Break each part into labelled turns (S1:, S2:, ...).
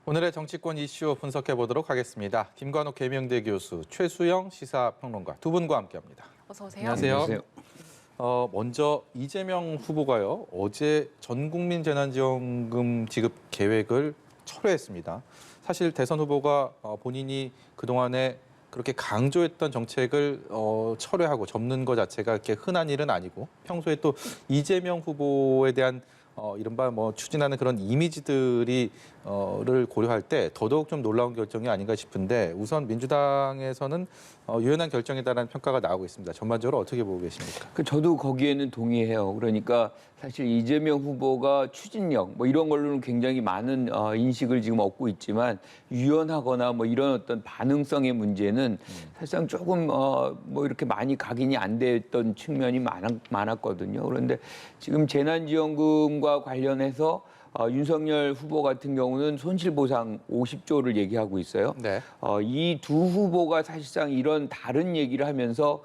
S1: 오늘의 정치권 이슈 분석해 보도록 하겠습니다. 김관욱 계명대 교수, 최수영 시사평론가 두 분과 함께합니다.
S2: 어서 오세요.
S1: 안녕하세요. 먼저 이재명 후보가요, 어제 전국민 재난지원금 지급 계획을 철회했습니다. 사실 대선 후보가 본인이 그동안에 그렇게 강조했던 정책을 철회하고 접는 것 자체가 그렇게 흔한 일은 아니고, 평소에 또 이재명 후보에 대한 이른바 추진하는 그런 이미지들이 를 고려할 때 더더욱 좀 놀라운 결정이 아닌가 싶은데, 우선 민주당에서는 유연한 결정이다라는 평가가 나오고 있습니다. 전반적으로 어떻게 보고 계십니까?
S3: 저도 거기에는 동의해요. 그러니까 사실 이재명 후보가 추진력 이런 걸로는 굉장히 많은 인식을 지금 얻고 있지만, 유연하거나 이런 어떤 반응성의 문제는 사실상 조금 이렇게 많이 각인이 안 됐던 측면이 많았거든요. 그런데 지금 재난지원금과 관련해서 윤석열 후보 같은 경우는 손실보상 50조를 얘기하고 있어요.
S1: 네.
S3: 이 두 후보가 사실상 이런 다른 얘기를 하면서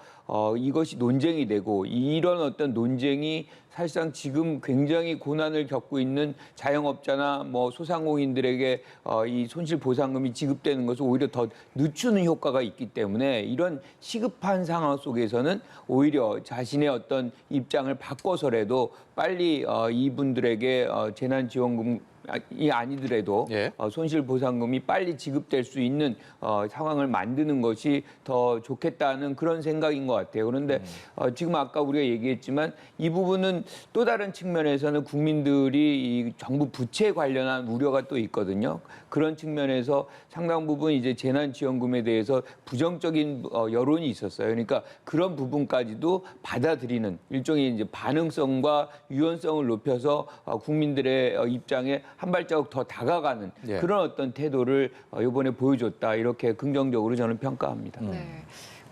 S3: 이것이 논쟁이 되고, 이런 어떤 논쟁이 사실상 지금 굉장히 고난을 겪고 있는 자영업자나 소상공인들에게 이 손실보상금이 지급되는 것을 오히려 더 늦추는 효과가 있기 때문에, 이런 시급한 상황 속에서는 오히려 자신의 어떤 입장을 바꿔서라도 빨리 이분들에게 재난지원금 이 아니더라도
S1: 예.
S3: 손실보상금이 빨리 지급될 수 있는 상황을 만드는 것이 더 좋겠다는 그런 생각인 것 같아요. 그런데 지금 아까 우리가 얘기했지만, 이 부분은 또 다른 측면에서는 국민들이 이 정부 부채 관련한 우려가 또 있거든요. 그런 측면에서 상당 부분 이제 재난지원금에 대해서 부정적인 여론이 있었어요. 그러니까 그런 부분까지도 받아들이는 일종의 이제 반응성과 유연성을 높여서 국민들의 입장에 한 발자국 더 다가가는 그런 어떤 태도를 이번에 보여줬다, 이렇게 긍정적으로 저는 평가합니다.
S2: 네.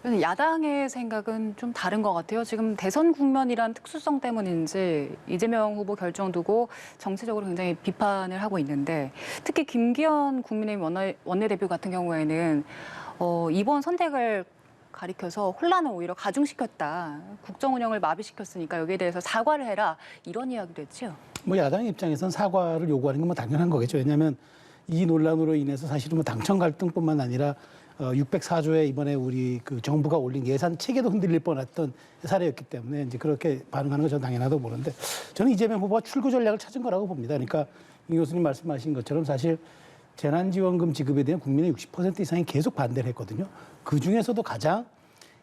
S2: 그래서 야당의 생각은 좀 다른 것 같아요. 지금 대선 국면이란 특수성 때문인지 이재명 후보 결정 두고 정치적으로 굉장히 비판을 하고 있는데, 특히 김기현 국민의힘 원내대표 같은 경우에는 이번 선택을 가리켜서 혼란을 오히려 가중시켰다. 국정 운영을 마비시켰으니까 여기에 대해서 사과를 해라. 이런 이야기도 했죠.
S4: 야당 입장에서는 사과를 요구하는 건 당연한 거겠죠. 왜냐하면 이 논란으로 인해서 사실은 당청 갈등뿐만 아니라 604조에 이번에 우리 그 정부가 올린 예산 체계도 흔들릴 뻔했던 사례였기 때문에 이제 그렇게 반응하는 건 저는 당연하다고 보는데, 저는 이재명 후보가 출구 전략을 찾은 거라고 봅니다. 그러니까 이 교수님 말씀하신 것처럼 사실 재난지원금 지급에 대한 국민의 60% 이상이 계속 반대를 했거든요. 그 중에서도 가장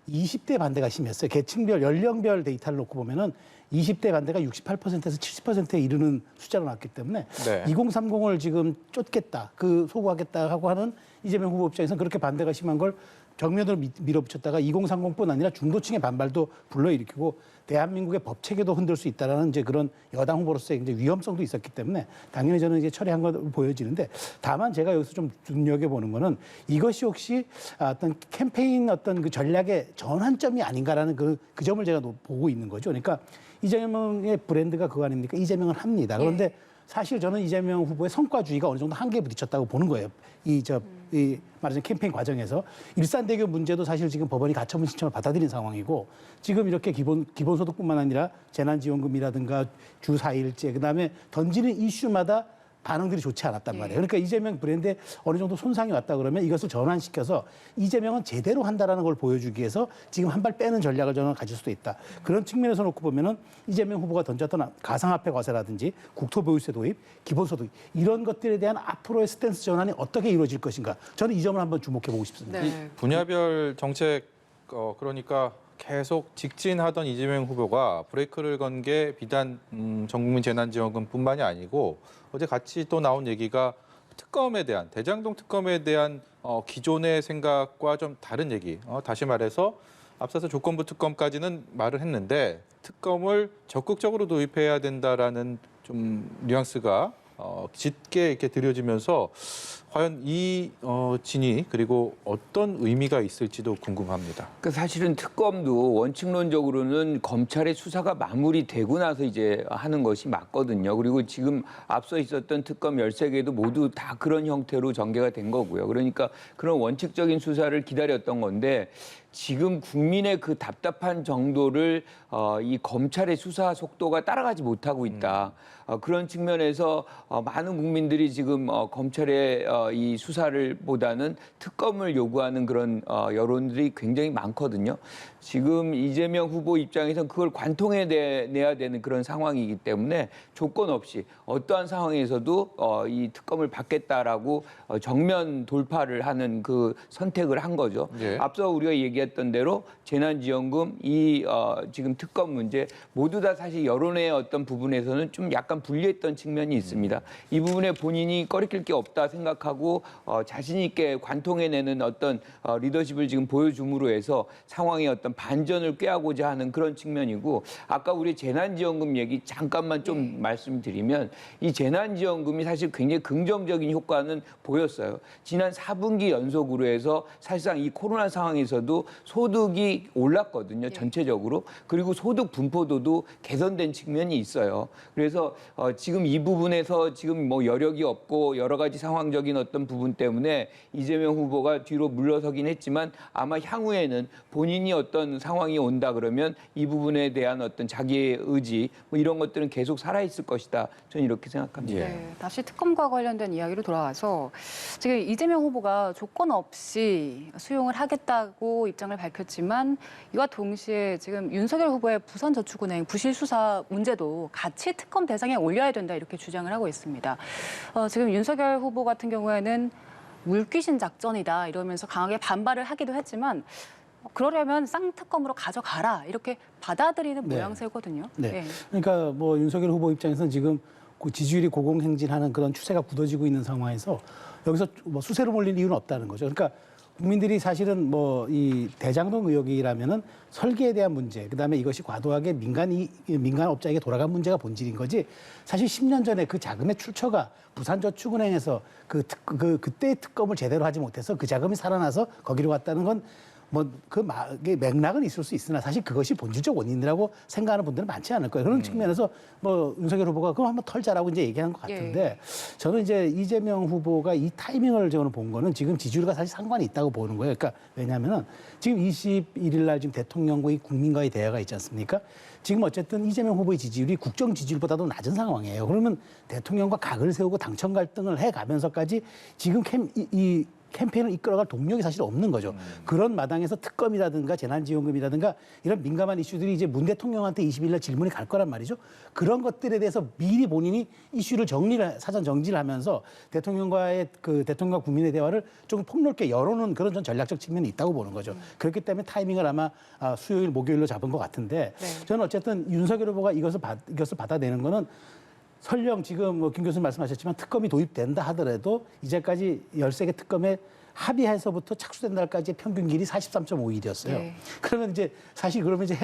S4: 20대 반대가 심했어요. 계층별, 연령별 데이터를 놓고 보면은 20대 반대가 68%에서 70%에 이르는 숫자로 나왔기 때문에,
S1: 네.
S4: 2030을 지금 쫓겠다, 소구하겠다 하고 하는 이재명 후보 입장에서는 그렇게 반대가 심한 걸 정면으로 밀어붙였다가 2030뿐 아니라 중도층의 반발도 불러일으키고 대한민국의 법 체계도 흔들 수 있다라는 이제 그런 여당 후보로서의 이제 위험성도 있었기 때문에 당연히 저는 이제 철회한 것으로 보여지는데, 다만 제가 여기서 좀 눈여겨보는 거는 이것이 혹시 어떤 캠페인 어떤 그 전략의 전환점이 아닌가라는 그 점을 제가 보고 있는 거죠. 그러니까 이재명의 브랜드가 그거 아닙니까? 이재명은 합니다. 그런데 사실 저는 이재명 후보의 성과주의가 어느 정도 한계에 부딪혔다고 보는 거예요. 말하자면 캠페인 과정에서 일산대교 문제도 사실 지금 법원이 가처분 신청을 받아들인 상황이고, 지금 이렇게 기본소득뿐만 아니라 재난지원금이라든가 주 4일제, 그다음에 던지는 이슈마다 반응들이 좋지 않았단 말이에요. 그러니까 이재명 브랜드에 어느 정도 손상이 왔다 그러면 이것을 전환시켜서 이재명은 제대로 한다라는 걸 보여주기 위해서 지금 한 발 빼는 전략을 저는 가질 수도 있다. 그런 측면에서 놓고 보면은 이재명 후보가 던졌던 가상화폐 과세라든지 국토보유세 도입, 기본소득, 이런 것들에 대한 앞으로의 스탠스 전환이 어떻게 이루어질 것인가. 저는 이 점을 한번 주목해 보고 싶습니다.
S2: 네.
S1: 분야별 정책, 그러니까 계속 직진하던 이재명 후보가 브레이크를 건 게 비단 전국민 재난지원금뿐만이 아니고, 어제 같이 또 나온 얘기가 특검에 대한, 대장동 특검에 대한 기존의 생각과 좀 다른 얘기. 다시 말해서 앞서서 조건부 특검까지는 말을 했는데, 특검을 적극적으로 도입해야 된다라는 좀 뉘앙스가 짙게 이렇게 들여지면서, 과연 이 진위, 그리고 어떤 의미가 있을지도 궁금합니다.
S3: 그러니까 사실은 특검도 원칙론적으로는 검찰의 수사가 마무리되고 나서 이제 하는 것이 맞거든요. 그리고 지금 앞서 있었던 특검 13개도 모두 다 그런 형태로 전개가 된 거고요. 그러니까 그런 원칙적인 수사를 기다렸던 건데, 지금 국민의 그 답답한 정도를 이 검찰의 수사 속도가 따라가지 못하고 있다. 그런 측면에서 많은 국민들이 지금 검찰의 이 수사를 보다는 특검을 요구하는 그런 여론들이 굉장히 많거든요. 지금 이재명 후보 입장에서는 그걸 관통해내야 되는 그런 상황이기 때문에 조건 없이 어떠한 상황에서도 이 특검을 받겠다라고 정면 돌파를 하는 그 선택을 한 거죠.
S1: 예.
S3: 앞서 우리가 얘기했던 대로 재난지원금, 이 지금 특검 문제 모두 다 사실 여론의 어떤 부분에서는 좀 약간 불리했던 측면이 있습니다. 이 부분에 본인이 꺼리낄 게 없다 생각하고 자신 있게 관통해내는 어떤 리더십을 지금 보여줌으로 해서 상황의 어떤 반전을 꾀하고자 하는 그런 측면이고, 아까 우리 재난지원금 얘기 잠깐만 좀 말씀드리면, 이 재난지원금이 사실 굉장히 긍정적인 효과는 보였어요. 지난 4분기 연속으로 해서 사실상 이 코로나 상황에서도 소득이 올랐거든요, 전체적으로. 그리고 소득 분포도도 개선된 측면이 있어요. 그래서 지금 이 부분에서 지금 뭐 여력이 없고 여러 가지 상황적인 어떤 부분 때문에 이재명 후보가 뒤로 물러서긴 했지만, 아마 향후에는 본인이 어떤 상황이 온다 그러면 이 부분에 대한 어떤 자기의 의지 뭐 이런 것들은 계속 살아있을 것이다. 저는 이렇게 생각합니다.
S1: 예.
S2: 네, 다시 특검과 관련된 이야기로 돌아와서 지금 이재명 후보가 조건 없이 수용을 하겠다고 입장을 밝혔지만, 이와 동시에 지금 윤석열 후보의 부산저축은행 부실 수사 문제도 같이 특검 대상에 올려야 된다 이렇게 주장을 하고 있습니다. 지금 윤석열 후보 같은 경우에는 물귀신 작전이다 이러면서 강하게 반발을 하기도 했지만, 그러려면 쌍특검으로 가져가라 이렇게 받아들이는
S4: 네.
S2: 모양새거든요.
S4: 네.
S2: 예.
S4: 그러니까 뭐 윤석열 후보 입장에서는 지금 그 지지율이 고공행진하는 그런 추세가 굳어지고 있는 상황에서 여기서 뭐 수세로 몰릴 이유는 없다는 거죠. 그러니까 국민들이 사실은 뭐 이 대장동 의혹이라면은 설계에 대한 문제, 그다음에 이것이 과도하게 민간 업자에게 돌아간 문제가 본질인 거지. 사실 10년 전에 그 자금의 출처가 부산저축은행에서 그때 특검을 제대로 하지 못해서 그 자금이 살아나서 거기로 갔다는 건 뭐 맥락은 있을 수 있으나 사실 그것이 본질적 원인이라고 생각하는 분들은 많지 않을 거예요. 그런 측면에서 뭐 윤석열 후보가 그럼 한번 털자라고 이제 얘기한 것 같은데, 저는 이제 이재명 후보가 이 타이밍을 저는 본 거는 지금 지지율과 사실 상관이 있다고 보는 거예요. 그러니까 왜냐하면은 지금 21일 날 지금 대통령과 국민과의 대화가 있지 않습니까? 지금 어쨌든 이재명 후보의 지지율이 국정 지지율보다도 낮은 상황이에요. 그러면 대통령과 각을 세우고 당청 갈등을 해가면서까지 지금 이 캠페인을 이끌어갈 동력이 사실 없는 거죠. 그런 마당에서 특검이라든가 재난지원금이라든가 이런 민감한 이슈들이 이제 문 대통령한테 20일 날 질문이 갈 거란 말이죠. 그런 것들에 대해서 미리 본인이 이슈를 사전 정리를 하면서 대통령과의 대통령과 국민의 대화를 조금 폭넓게 열어놓은 그런 전 전략적 측면이 있다고 보는 거죠. 그렇기 때문에 타이밍을 아마 수요일, 목요일로 잡은 것 같은데, 저는 어쨌든 윤석열 후보가 이것을 받아내는 거는 설령 지금 뭐 김 교수님 말씀하셨지만 특검이 도입된다 하더라도 이제까지 13개 특검에 합의해서부터 착수된 날까지의 평균 길이 43.5일이었어요.
S2: 네.
S4: 그러면 이제 사실 그러면 이제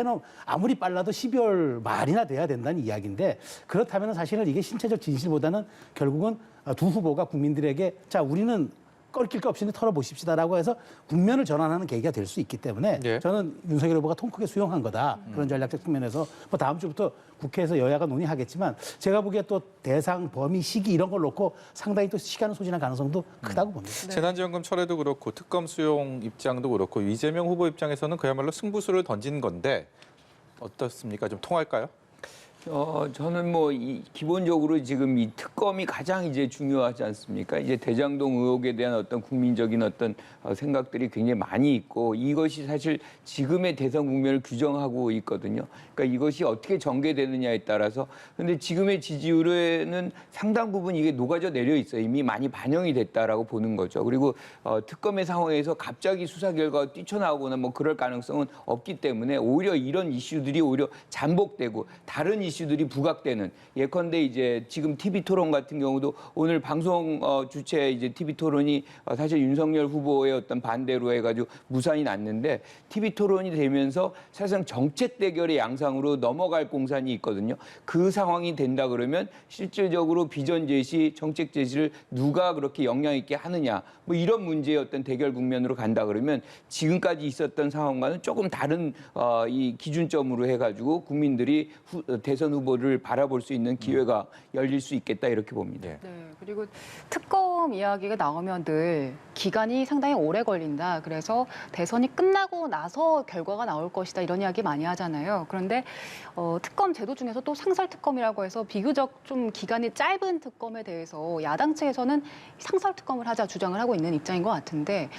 S4: 아무리 빨라도 12월 말이나 돼야 된다는 이야기인데, 그렇다면 사실은 이게 신체적 진실보다는 결국은 두 후보가 국민들에게 자, 우리는 꺾일 거 없이 털어보십시다라고 해서 국면을 전환하는 계기가 될 수 있기 때문에
S1: 예.
S4: 저는 윤석열 후보가 통 크게 수용한 거다. 그런 전략적 측면에서 뭐 다음 주부터 국회에서 여야가 논의하겠지만, 제가 보기에 또 대상, 범위, 시기 이런 걸 놓고 상당히 또 시간을 소진할 가능성도 크다고 봅니다.
S1: 재난지원금 철회도 그렇고 특검 수용 입장도 그렇고 이재명 후보 입장에서는 그야말로 승부수를 던진 건데 어떻습니까? 좀 통할까요?
S3: 저는 뭐 기본적으로 지금 이 특검이 가장 이제 중요하지 않습니까? 이제 대장동 의혹에 대한 어떤 국민적인 어떤 생각들이 굉장히 많이 있고, 이것이 사실 지금의 대선 국면을 규정하고 있거든요. 그러니까 이것이 어떻게 전개되느냐에 따라서, 근데 지금의 지지율에는 상당 부분 이게 녹아져 내려 있어요. 이미 많이 반영이 됐다라고 보는 거죠. 그리고 특검의 상황에서 갑자기 수사 결과가 뛰쳐나오거나 뭐 그럴 가능성은 없기 때문에 오히려 이런 이슈들이 오히려 잠복되고 다른 이슈들이 부각되는, 예컨대 이제 지금 TV 토론 같은 경우도 오늘 방송 주최 이제 TV 토론이 사실 윤석열 후보의 어떤 반대로 해가지고 무산이 났는데, TV 토론이 되면서 사실상 정책 대결의 양상으로 넘어갈 공산이 있거든요. 그 상황이 된다 그러면 실질적으로 비전 제시, 정책 제시를 누가 그렇게 영향 있게 하느냐, 뭐 이런 문제의 어떤 대결 국면으로 간다 그러면 지금까지 있었던 상황과는 조금 다른 이 기준점으로 해가지고 국민들이 대선 대선 후보를 바라볼 수 있는 기회가 열릴 수 있겠다 이렇게 봅니다.
S1: 예.
S2: 네, 그리고 특검 이야기가 나오면 늘 기간이 상당히 오래 걸린다. 그래서 대선이 끝나고 나서 결과가 나올 것이다. 이런 이야기 많이 하잖아요. 그런데 특검 제도 중에서 또 상설특검이라고 해서 비교적 좀 기간이 짧은 특검에 대해서 야당 측에서는 상설특검을 하자 주장을 하고 있는 입장인 것 같은데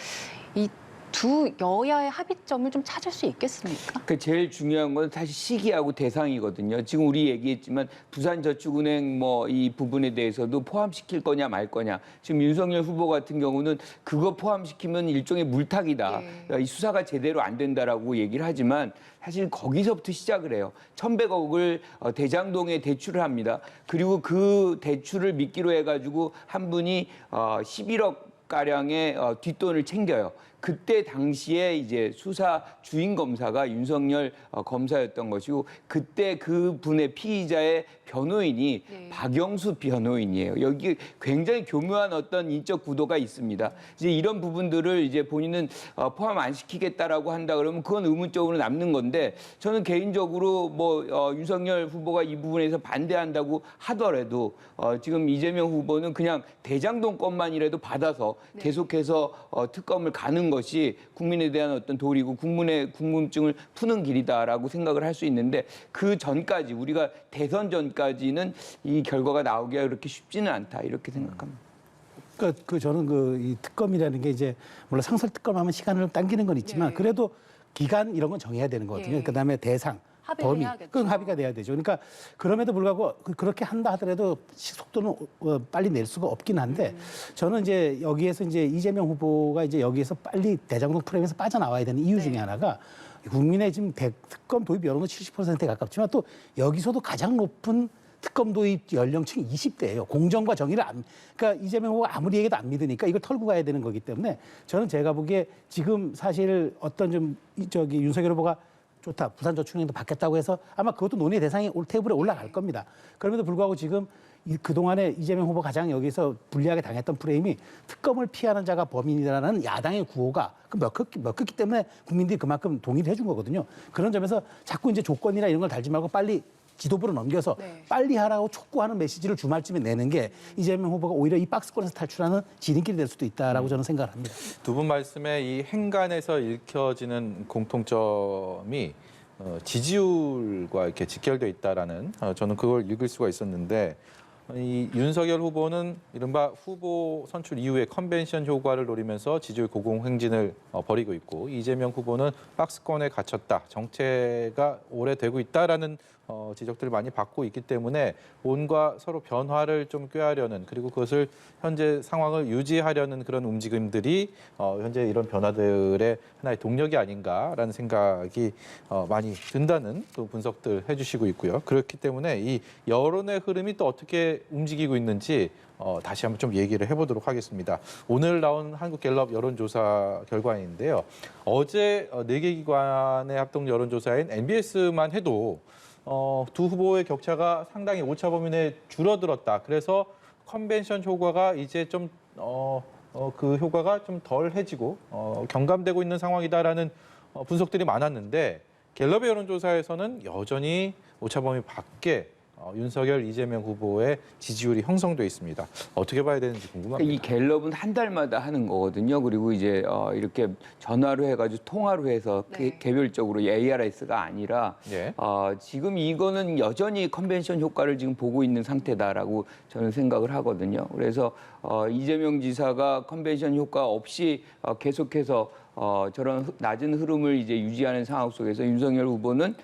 S2: 이 두 여야의 합의점을 좀 찾을 수 있겠습니까?
S3: 그 제일 중요한 건 사실 시기하고 대상이거든요. 지금 우리 얘기했지만 부산저축은행 뭐 이 부분에 대해서도 포함시킬 거냐 말 거냐. 지금 윤석열 후보 같은 경우는 그거 포함시키면 일종의 물타기다. 이 수사가 제대로 안 된다라고 얘기를 하지만 사실 거기서부터 시작을 해요. 1,100억을 대장동에 대출을 합니다. 그리고 그 대출을 미끼로 해가지고 한 분이 11억 가량의 뒷돈을 챙겨요. 그때 당시에 이제 수사 주인 검사가 윤석열 검사였던 것이고 그때 그 분의 피의자의 변호인이
S2: 네.
S3: 박영수 변호인이에요. 여기 굉장히 교묘한 어떤 인적 구도가 있습니다. 이제 이런 부분들을 이제 본인은 포함 안 시키겠다라고 한다 그러면 그건 의문적으로 남는 건데 저는 개인적으로 뭐 윤석열 후보가 이 부분에서 반대한다고 하더라도 지금 이재명 후보는 그냥 대장동 것만이라도 받아서 계속해서 특검을 가는 것이 국민에 대한 어떤 도리고 국민의 궁금증을 푸는 길이다라고 생각을 할 수 있는데 그 전까지 우리가 대선 전까지는 이 결과가 나오기가 그렇게 쉽지는 않다 이렇게 생각합니다.
S4: 그러니까 저는 이 특검이라는 게 이제 물론 상설 특검하면 시간을 당기는 건 있지만
S2: 네.
S4: 그래도 기간 이런 건 정해야 되는 거거든요.
S2: 예.
S4: 그다음에 대상,
S2: 합의를
S4: 범위,
S2: 해야겠죠.
S4: 그건 합의가 돼야 되죠. 그러니까 그럼에도 불구하고 그렇게 한다 하더라도 속도는 빨리 낼 수가 없긴 한데 저는 이제 여기에서 이제 이재명 후보가 이제 여기에서 빨리 대장동 프레임에서 빠져나와야 되는 이유 중에 하나가 국민의 지금 특검 도입 여론은 70%에 가깝지만 또 여기서도 가장 높은 특검 도입 연령층이 20대예요. 공정과 정의를 그러니까 이재명 후보가 아무리 얘기해도 안 믿으니까 이걸 털고 가야 되는 거기 때문에 저는 제가 보기에 지금 사실 어떤 좀 윤석열 후보가 좋다. 부산저축은행도 받겠다고 해서 아마 그것도 논의 대상이 테이블에 올라갈 겁니다. 그럼에도 불구하고 지금 그동안에 이재명 후보 가장 여기서 불리하게 당했던 프레임이 특검을 피하는 자가 범인이라는 야당의 구호가 먹혔기 때문에 국민들이 그만큼 동의를 해준 거거든요. 그런 점에서 자꾸 이제 조건이나 이런 걸 달지 말고 빨리 지도부로 넘겨서 빨리 하라고 촉구하는 메시지를 주말쯤에 내는 게 이재명 후보가 오히려 이 박스권에서 탈출하는 지름길이 될 수도 있다라고 저는 생각을 합니다.
S1: 두 분 말씀에 이 행간에서 읽혀지는 공통점이 지지율과 이렇게 직결돼 있다라는 저는 그걸 읽을 수가 있었는데 이 윤석열 후보는 이른바 후보 선출 이후에 컨벤션 효과를 노리면서 지지율 고공행진을 벌이고 있고 이재명 후보는 박스권에 갇혔다. 정체가 오래되고 있다라는 지적들을 많이 받고 있기 때문에 뭔가 서로 변화를 좀 꾀하려는 그리고 그것을 현재 상황을 유지하려는 그런 움직임들이 현재 이런 변화들의 하나의 동력이 아닌가라는 생각이 많이 든다는 또 분석들 해주시고 있고요. 그렇기 때문에 이 여론의 흐름이 또 어떻게 움직이고 있는지 다시 한번 좀 얘기를 해보도록 하겠습니다. 오늘 나온 한국갤럽 여론조사 결과인데요. 어제 4개 기관의 합동 여론조사인 NBS만 해도 두 후보의 격차가 상당히 오차 범위 내에 줄어들었다. 그래서 컨벤션 효과가 이제 좀 그 효과가 좀 덜해지고 경감되고 있는 상황이다라는 분석들이 많았는데 갤럽의 여론조사에서는 여전히 오차 범위 밖에 윤석열, 이재명 후보의 지지율이 형성돼 있습니다. 어떻게 봐야 되는지 궁금합니다.
S3: 이 갤럽은 한 달마다 하는 거거든요. 그리고 이제 이렇게 전화로 해가지고 통화로 해서 개별적으로 ARS가 아니라 지금 이거는 여전히 컨벤션 효과를 지금 보고 있는 상태다라고 저는 생각을 하거든요. 그래서 이재명 지사가 컨벤션 효과 없이 계속해서 저런 낮은 흐름을 이제 유지하는 상황 속에서 윤석열 후보는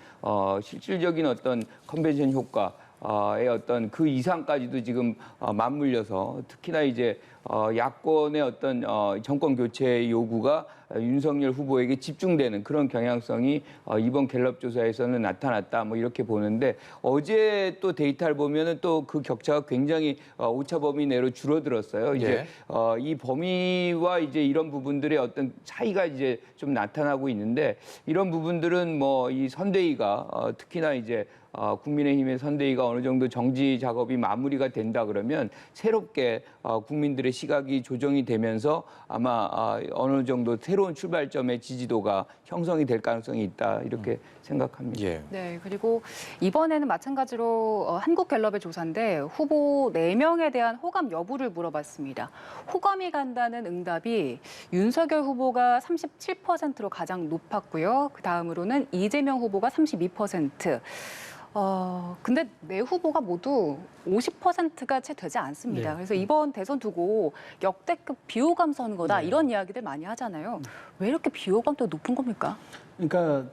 S3: 실질적인 어떤 컨벤션 효과의 어떤 그 이상까지도 지금 맞물려서 특히나 이제 야권의 어떤 정권 교체 요구가 윤석열 후보에게 집중되는 그런 경향성이 이번 갤럽 조사에서는 나타났다 뭐 이렇게 보는데 어제 또 데이터를 보면은 또 그 격차가 굉장히 오차 범위 내로 줄어들었어요. 이제 이 범위와 이제 이런 부분들의 어떤 차이가 이제 좀 나타나고 있는데 이런 부분들은 뭐 이 선대위가 특히나 이제 국민의힘의 선대위가 어느 정도 정지 작업이 마무리가 된다 그러면 새롭게 국민들의 시각이 조정이 되면서 아마 어느 정도 새로운 새로운 출발점의 지지도가 형성이 될 가능성이 있다 이렇게 생각합니다.
S1: 예.
S2: 네, 그리고 이번에는 마찬가지로 한국갤럽의 조사인데 후보 4명에 대한 호감 여부를 물어봤습니다. 호감이 간다는 응답이 윤석열 후보가 37%로 가장 높았고요. 그 다음으로는 이재명 후보가 32%. 근데 네 후보가 모두 50%가 채 되지 않습니다.
S4: 네.
S2: 그래서 이번 대선 두고 역대급 비호감 선거다 이런 이야기들 많이 하잖아요. 왜 이렇게 비호감도 높은 겁니까?
S4: 그러니까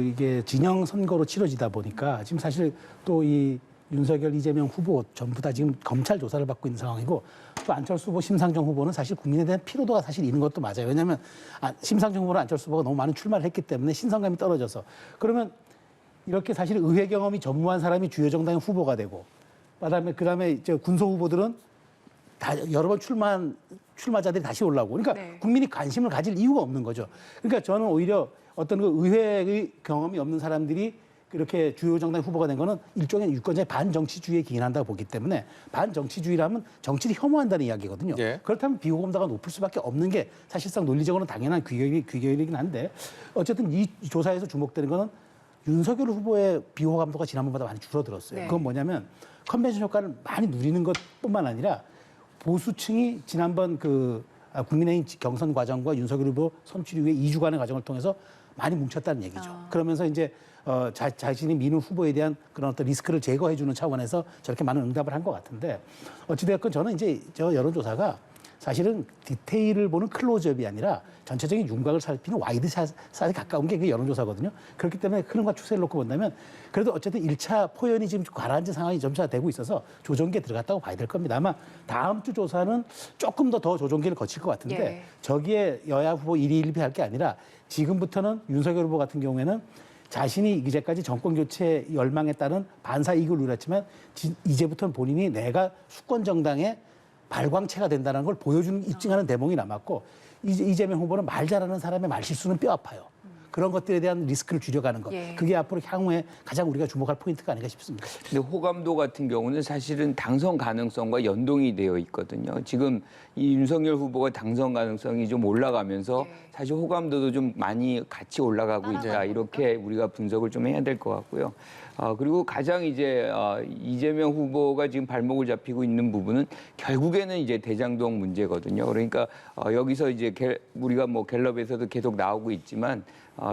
S4: 이게 진영 선거로 치러지다 보니까 지금 사실 또 이 윤석열, 이재명 후보 전부 다 지금 검찰 조사를 받고 있는 상황이고 또 안철수 후보, 심상정 후보는 사실 국민에 대한 피로도가 사실 있는 것도 맞아요. 왜냐하면 심상정 후보는 안철수 후보가 너무 많은 출마를 했기 때문에 신선감이 떨어져서 그러면 이렇게 사실 의회 경험이 전무한 사람이 주요 정당의 후보가 되고 그다음에 이제 군소 후보들은 다 여러 번 출마자들이 다시 올라오고 그러니까
S2: 네.
S4: 국민이 관심을 가질 이유가 없는 거죠. 그러니까 저는 오히려 어떤 그 의회의 경험이 없는 사람들이 이렇게 주요 정당 후보가 된 거는 일종의 유권자의 반정치주의에 기인한다고 보기 때문에 반정치주의라면 정치를 혐오한다는 이야기거든요.
S1: 예.
S4: 그렇다면 비호감도가 높을 수밖에 없는 게 사실상 논리적으로는 당연한 귀결이긴 한데 어쨌든 이 조사에서 주목되는 거는 윤석열 후보의 비호감도가 지난번보다 많이 줄어들었어요.
S2: 네.
S4: 그건 뭐냐면 컨벤션 효과를 많이 누리는 것뿐만 아니라 보수층이 지난번 국민의힘 경선 과정과 윤석열 후보 선출 이후에 2주간의 과정을 통해서 많이 뭉쳤다는 얘기죠. 그러면서 이제 자신이 미는 후보에 대한 그런 어떤 리스크를 제거해주는 차원에서 저렇게 많은 응답을 한 것 같은데 어찌되었건 저는 이제 저 여론조사가 사실은 디테일을 보는 클로즈업이 아니라 전체적인 윤곽을 살피는 와이드샷에 가까운 게 여론조사거든요. 그렇기 때문에 흐름과 추세를 놓고 본다면 그래도 어쨌든 1차 포연이 지금 가라앉은 상황이 점차 되고 있어서 조정기에 들어갔다고 봐야 될 겁니다. 아마 다음 주 조사는 조금 더 조정기를 거칠 것 같은데
S2: 예.
S4: 저기에 여야 후보 1위 1비할 게 아니라 지금부터는 윤석열 후보 같은 경우에는 자신이 이제까지 정권 교체 열망에 따른 반사 이익을 누렸지만 이제부터는 본인이 내가 수권 정당의 발광체가 된다는 걸 보여주는 입증하는 대목이 남았고 이재명 후보는 말 잘하는 사람의 말실수는 뼈 아파요. 그런 것들에 대한 리스크를 줄여가는 것.
S2: 예.
S4: 그게 앞으로 향후에 가장 우리가 주목할 포인트가 아닌가 싶습니다.
S3: 근데 호감도 같은 경우는 사실은 당선 가능성과 연동이 되어 있거든요. 지금 이 윤석열 후보가 당선 가능성이 좀 올라가면서
S2: 네.
S3: 사실 호감도도 좀 많이 같이 올라가고 있다. 이렇게 우리가 분석을 좀 해야 될 것 같고요. 그리고 가장 이제 이재명 후보가 지금 발목을 잡히고 있는 부분은 결국에는 이제 대장동 문제거든요. 그러니까 여기서 이제 우리가 뭐 갤럽에서도 계속 나오고 있지만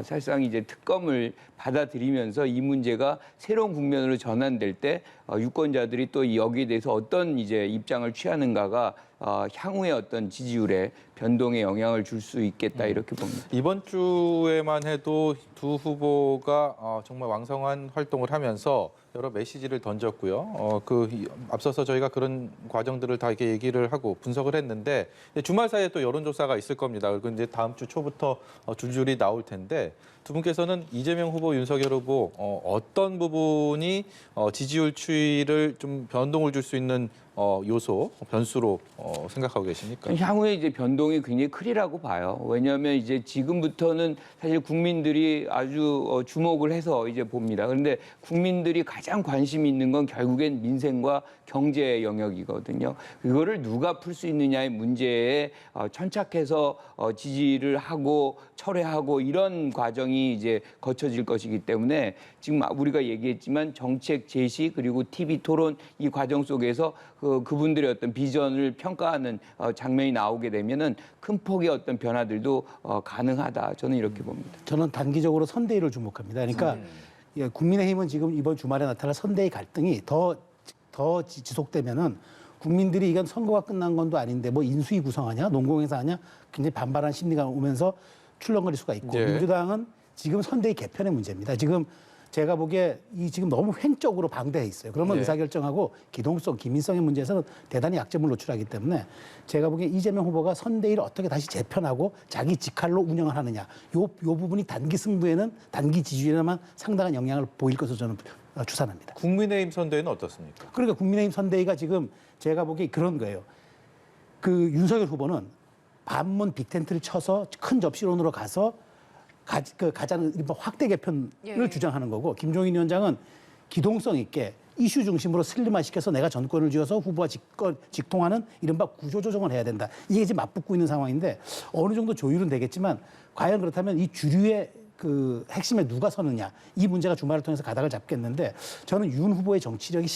S3: 사실상 이제 특검을 받아들이면서 이 문제가 새로운 국면으로 전환될 때 유권자들이 또 여기에 대해서 어떤 이제 입장을 취하는가가 향후의 어떤 지지율에 변동에 영향을 줄 수 있겠다 이렇게 봅니다.
S1: 이번 주에만 해도 두 후보가 정말 왕성한 활동을 하면서 여러 메시지를 던졌고요. 앞서서 저희가 그런 과정들을 다 이렇게 얘기를 하고 분석을 했는데 주말 사이에 또 여론조사가 있을 겁니다. 그리고 이제 다음 주 초부터 줄줄이 나올 텐데 두 분께서는 이재명 후보, 윤석열 후보 어떤 부분이 지지율 추이를 좀 변동을 줄 수 있는 요소, 변수로 생각하고 계십니까?
S3: 향후에 이제 변동이 굉장히 크리라고 봐요. 왜냐하면 이제 지금부터는 사실 국민들이 아주 주목을 해서 이제 봅니다. 그런데 국민들이 가장 관심 있는 건 결국엔 민생과 경제 영역이거든요. 그거를 누가 풀 수 있느냐의 문제에 천착해서 지지를 하고 철회하고 이런 과정이 이제 거쳐질 것이기 때문에 지금 우리가 얘기했지만 정책 제시 그리고 TV 토론 이 과정 속에서 그분들의 어떤 비전을 평가하는 장면이 나오게 되면은 큰 폭의 어떤 변화들도 가능하다. 저는 이렇게 봅니다.
S4: 저는 단기적으로 선대위를 주목합니다. 그러니까 예, 국민의힘은 지금 이번 주말에 나타날 선대위 갈등이 더 지속되면은 국민들이 이건 선거가 끝난 건도 아닌데 뭐 인수위 구성하냐, 농공행사하냐 굉장히 반발한 심리가 오면서 출렁거릴 수가 있고
S1: 예.
S4: 민주당은 지금 선대위 개편의 문제입니다. 지금 제가 보기에 지금 너무 횡적으로 방대해 있어요. 그러면
S1: 예.
S4: 의사결정하고 기동성, 기민성의 문제에서는 대단히 약점을 노출하기 때문에 제가 보기에 이재명 후보가 선대위를 어떻게 다시 재편하고 자기 직할로 운영을 하느냐. 요 부분이 단기 승부에는 단기 지지율에만 상당한 영향을 보일 것으로 저는 추산합니다.
S1: 국민의힘 선대위는 어떻습니까?
S4: 그러니까 국민의힘 선대위가 지금 제가 보기에 그런 거예요. 윤석열 후보는 반문 빅텐트를 쳐서 큰 접시론으로 가서 가자는 확대 개편을
S2: 예.
S4: 주장하는 거고 김종인 위원장은 기동성 있게 이슈 중심으로 슬림화시켜서 내가 전권을 쥐어서 후보와 직통하는 이른바 구조조정을 해야 된다. 이게 지금 맞붙고 있는 상황인데 어느 정도 조율은 되겠지만 과연 그렇다면 이 주류의 그 핵심에 누가 서느냐 이 문제가 주말을 통해서 가닥을 잡겠는데 저는 윤 후보의 정치력이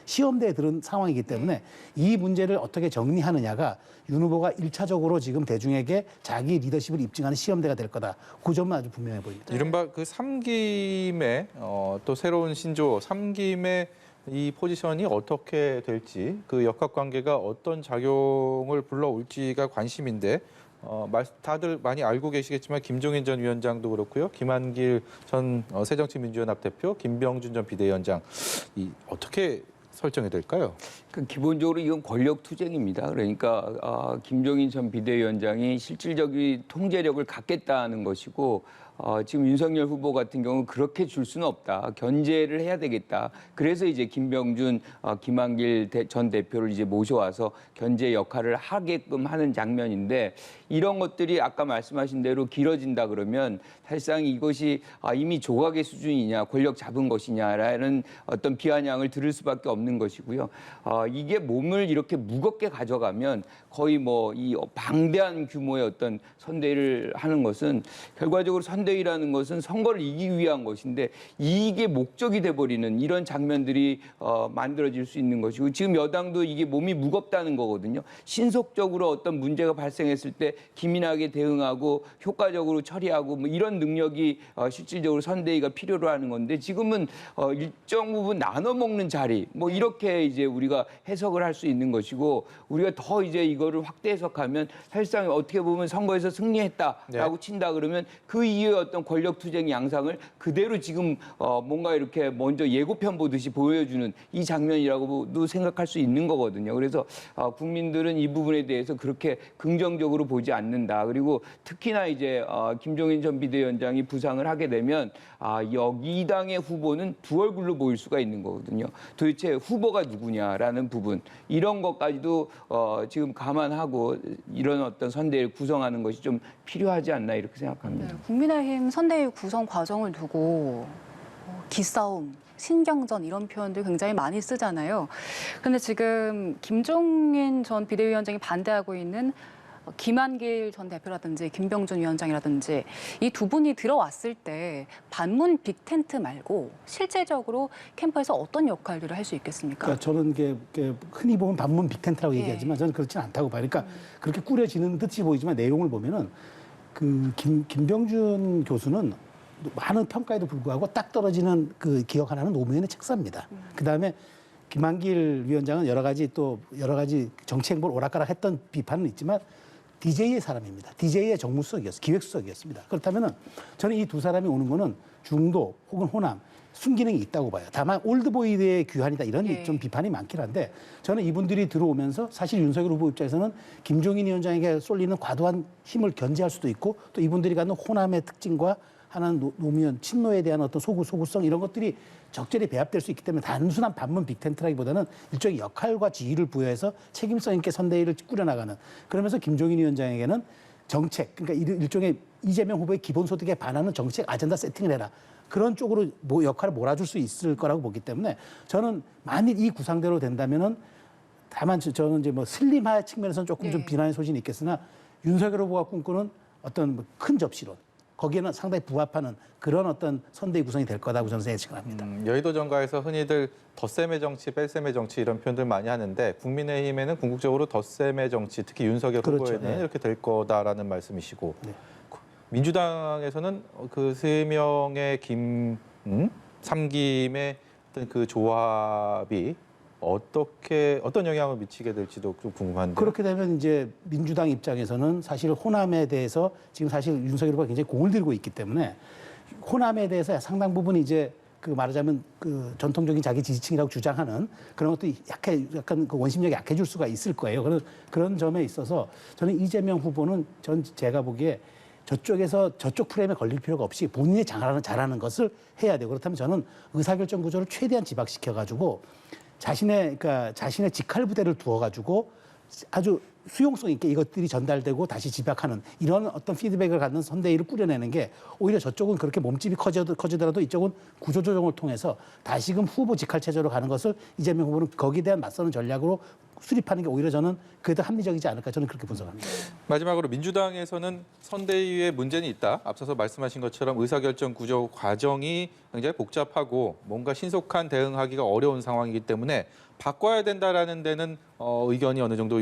S4: 시험대에 들은 상황이기 때문에 이 문제를 어떻게 정리하느냐가 윤 후보가 1차적으로 지금 대중에게 자기 리더십을 입증하는 시험대가 될 거다. 그 점은 아주 분명해 보입니다.
S1: 이른바 그 삼김의 또 새로운 신조 삼김의 이 포지션이 어떻게 될지 그 역학관계가 어떤 작용을 불러올지가 관심인데 다들 많이 알고 계시겠지만 김종인 전 위원장도 그렇고요. 김한길 전 새정치민주연합 대표, 김병준 전 비대위원장 어떻게 설정이 될까요?
S3: 기본적으로 이건 권력 투쟁입니다. 그러니까 김종인 전 비대위원장이 실질적인 통제력을 갖겠다는 것이고 지금 윤석열 후보 같은 경우는 그렇게 줄 수는 없다. 견제를 해야 되겠다. 그래서 이제 김병준, 김한길 전 대표를 이제 모셔와서 견제 역할을 하게끔 하는 장면인데 이런 것들이 아까 말씀하신 대로 길어진다 그러면 사실상 이것이 이미 조각의 수준이냐, 권력 잡은 것이냐라는 어떤 비아냥을 들을 수밖에 없는 것이고요. 이게 몸을 이렇게 무겁게 가져가면 거의 뭐 이 방대한 규모의 어떤 선대위를 하는 것은 결과적으로 선대위라는 것은 선거를 이기기 위한 것인데 이게 목적이 돼버리는 이런 장면들이 만들어질 수 있는 것이고 지금 여당도 이게 몸이 무겁다는 거거든요. 신속적으로 어떤 문제가 발생했을 때 기민하게 대응하고 효과적으로 처리하고 뭐 이런 능력이 실질적으로 선대위가 필요로 하는 건데 지금은 일정 부분 나눠 먹는 자리 뭐 이렇게 이제 우리가 해석을 할 수 있는 것이고 우리가 더 이제 이거를 확대 해석하면 사실상 어떻게 보면 선거에서 승리했다라고 친다 그러면 그 이후에 어떤 권력 투쟁 양상을 그대로 지금 뭔가 이렇게 먼저 예고편 보듯이 보여주는 이 장면이라고도 생각할 수 있는 거거든요. 그래서 국민들은 이 부분에 대해서 그렇게 긍정적으로 보지 않는다. 그리고 특히나 이제 김종인 전 비대위원장이 부상을 하게 되면 여기 당의 후보는 두 얼굴로 보일 수가 있는 거거든요. 도대체 후보가 누구냐라는 부분 이런 것까지도 지금 감안하고 이런 어떤 선대위를 구성하는 것이 좀 필요하지 않나 이렇게 생각합니다.
S2: 네, 국민의힘 선대위 구성 과정을 두고 기싸움, 신경전 이런 표현들 굉장히 많이 쓰잖아요. 그런데 지금 김종인 전 비대위원장이 반대하고 있는 김한길 전 대표라든지 김병준 위원장이라든지 이 두 분이 들어왔을 때 반문 빅텐트 말고 실제적으로 캠프에서 어떤 역할들을 할 수 있겠습니까?
S4: 그러니까 저는 이게 흔히 보면 반문 빅텐트라고 얘기하지만 저는 그렇지는 않다고 봐요. 그러니까 그렇게 꾸려지는 듯이 보이지만 내용을 보면은 그 김병준 교수는 많은 평가에도 불구하고 딱 떨어지는 그 기억 하나는 노무현의 책사입니다. 그다음에 김한길 위원장은 여러 가지 정치 행보를 오락가락했던 비판은 있지만 DJ의 사람입니다. DJ의 정무수석이었어요. 기획수석이었습니다. 그렇다면은 저는 이 두 사람이 오는 거는 중도 혹은 호남 순기능이 있다고 봐요. 다만 올드보이의 귀환이다 이런 좀 비판이 많긴 한데 저는 이분들이 들어오면서 사실 윤석열 후보 입장에서는 김종인 위원장에게 쏠리는 과도한 힘을 견제할 수도 있고 또 이분들이 갖는 호남의 특징과 하나는 노무현 친노에 대한 어떤 소구성 이런 것들이 적절히 배합될 수 있기 때문에 단순한 반문 빅텐트라기보다는 일종의 역할과 지위를 부여해서 책임성 있게 선대위를 꾸려나가는 그러면서 김종인 위원장에게는 정책 그러니까 일종의 이재명 후보의 기본소득에 반하는 정책 아젠다 세팅을 해라. 그런 쪽으로 역할을 몰아줄 수 있을 거라고 보기 때문에 저는 만일 이 구상대로 된다면은 다만 저는 이제 뭐 슬림화 측면에서는 조금 좀 비난의 소신이 있겠으나 윤석열 후보가 꿈꾸는 어떤 큰 접시론 거기에는 상당히 부합하는 그런 어떤 선대위 구성이 될 거다고 저는 생각을 합니다.
S1: 여의도 정가에서 흔히들 덧셈의 정치, 뺄셈의 정치 이런 표현들 많이 하는데 국민의힘에는 궁극적으로 덧셈의 정치, 특히 윤석열 후보에는 이렇게 될 거다라는 말씀이시고 민주당에서는 그 세 명의 삼김의 어떤 그 조합이 어떤 영향을 미치게 될지도 좀 궁금한데.
S4: 그렇게 되면 이제 민주당 입장에서는 사실 호남에 대해서 지금 사실 윤석열 후보가 굉장히 공을 들고 있기 때문에 호남에 대해서 상당 부분 이제 그 말하자면 그 전통적인 자기 지지층이라고 주장하는 그런 것도 약간 그 원심력이 약해질 수가 있을 거예요. 그런 점에 있어서 저는 이재명 후보는 제가 보기에 저쪽 프레임에 걸릴 필요가 없이 본인이 잘하는 것을 해야 돼요. 그렇다면 저는 의사결정 구조를 최대한 지박시켜가지고 자신의 직할 부대를 두어가지고 아주 수용성 있게 이것들이 전달되고 다시 집약하는 이런 어떤 피드백을 갖는 선대위를 꾸려내는 게 오히려 저쪽은 그렇게 몸집이 커지더라도 이쪽은 구조조정을 통해서 다시금 후보 직할 체제로 가는 것을 이재명 후보는 거기에 대한 맞서는 전략으로 수립하는 게 오히려 저는 그게 더 합리적이지 않을까 저는 그렇게 분석합니다.
S1: 마지막으로 민주당에서는 선대위에 문제는 있다. 앞서서 말씀하신 것처럼 의사결정 구조 과정이 굉장히 복잡하고 뭔가 신속한 대응하기가 어려운 상황이기 때문에 바꿔야 된다라는 데는 의견이 어느 정도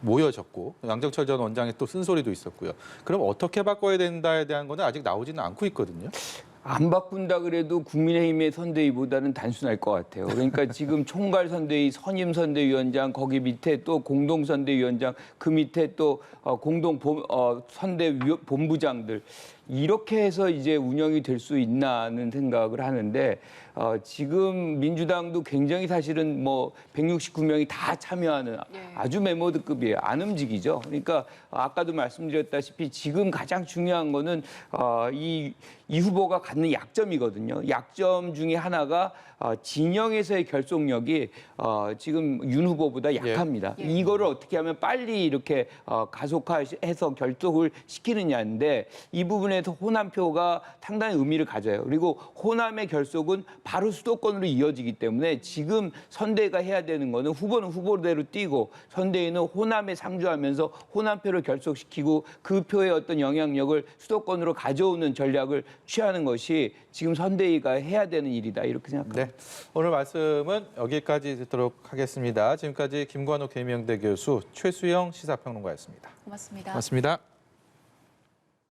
S1: 모여졌고 양정철 전 원장의 또 쓴소리도 있었고요. 그럼 어떻게 바꿔야 된다에 대한 거는 아직 나오지는 않고 있거든요.
S3: 안 바꾼다 그래도 국민의힘의 선대위보다는 단순할 것 같아요. 그러니까 지금 총괄 선대위, 선임 선대위원장, 거기 밑에 또 공동 선대위원장, 그 밑에 또 공동 선대본부장들 이렇게 해서 이제 운영이 될 수 있나는 생각을 하는데 지금 민주당도 굉장히 사실은 뭐 169명이 다 참여하는 아주 메모드급이에요. 안 움직이죠. 그러니까 아까도 말씀드렸다시피 지금 가장 중요한 거는 이 후보가 갖는 약점이거든요. 약점 중에 하나가 진영에서의 결속력이 지금 윤 후보보다 약합니다. 이거를 어떻게 하면 빨리 이렇게 가속화해서 결속을 시키느냐인데 이 부분에서 호남표가 상당히 의미를 가져요. 그리고 호남의 결속은 바로 수도권으로 이어지기 때문에 지금 선대위가 해야 되는 거는 후보는 후보대로 뛰고 선대위는 호남에 상주하면서 호남표를 결속시키고 그 표의 어떤 영향력을 수도권으로 가져오는 전략을 취하는 것이 지금 선대위가 해야 되는 일이다 이렇게 생각합니다.
S1: 네, 오늘 말씀은 여기까지 듣도록 하겠습니다. 지금까지 김관호 계명대 교수, 최수영 시사평론가였습니다.
S2: 고맙습니다.
S1: 고맙습니다.